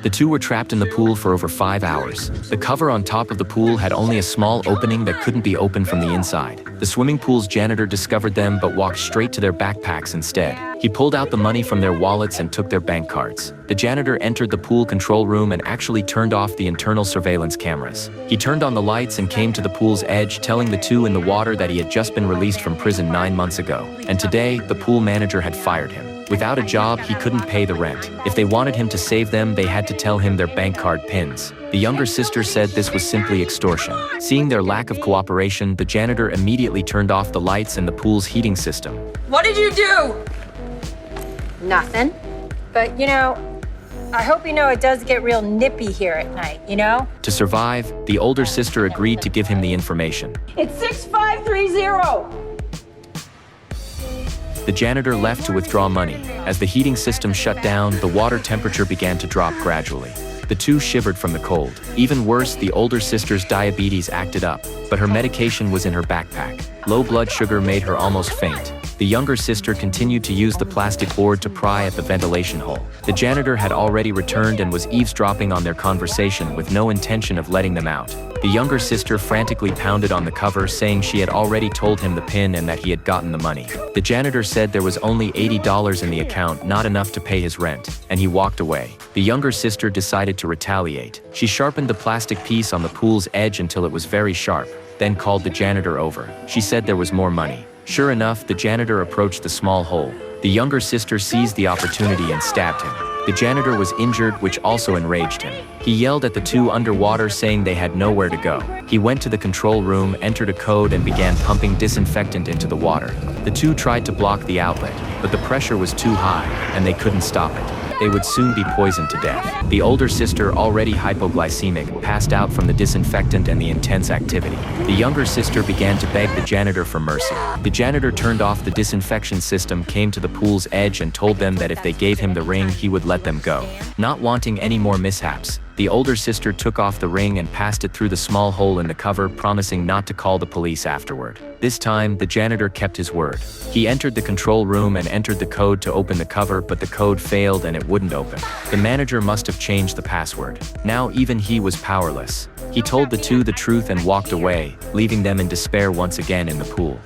The two were trapped in the pool for over 5 hours. The cover on top of the pool had only a small opening that couldn't be opened from the inside. The swimming pool's janitor discovered them but walked straight to their backpacks instead. He pulled out the money from their wallets and took their bank cards. The janitor entered the pool control room and actually turned off the internal surveillance cameras. He turned on the lights and came to the pool's edge, telling the two in the water that he had just been released from prison 9 months ago. And today, the pool manager had fired him. Without a job, he couldn't pay the rent. If they wanted him to save them, they had to tell him their bank card pins. The younger sister said this was simply extortion. Seeing their lack of cooperation, the janitor immediately turned off the lights and the pool's heating system. What did you do? Nothing. But, I hope you know it does get real nippy here at night, To survive, the older sister agreed to give him the information. It's 6530. The janitor left to withdraw money. As the heating system shut down, the water temperature began to drop gradually. The two shivered from the cold. Even worse, the older sister's diabetes acted up, but her medication was in her backpack. Low blood sugar made her almost faint. The younger sister continued to use the plastic board to pry at the ventilation hole. The janitor had already returned and was eavesdropping on their conversation with no intention of letting them out. The younger sister frantically pounded on the cover, saying she had already told him the PIN and that he had gotten the money. The janitor said there was only $80 in the account, not enough to pay his rent, and he walked away. The younger sister decided to retaliate. She sharpened the plastic piece on the pool's edge until it was very sharp, then called the janitor over. She said there was more money. Sure enough, the janitor approached the small hole. The younger sister seized the opportunity and stabbed him. The janitor was injured, which also enraged him. He yelled at the two underwater, saying they had nowhere to go. He went to the control room, entered a code, and began pumping disinfectant into the water. The two tried to block the outlet, but the pressure was too high, and they couldn't stop it. They would soon be poisoned to death. The older sister, already hypoglycemic, passed out from the disinfectant and the intense activity. The younger sister began to beg the janitor for mercy. The janitor turned off the disinfection system, came to the pool's edge, and told them that if they gave him the ring, he would let them go. Not wanting any more mishaps, the older sister took off the ring and passed it through the small hole in the cover, promising not to call the police afterward. This time, the janitor kept his word. He entered the control room and entered the code to open the cover, but the code failed and it wouldn't open. The manager must have changed the password. Now even he was powerless. He told the two the truth and walked away, leaving them in despair once again in the pool.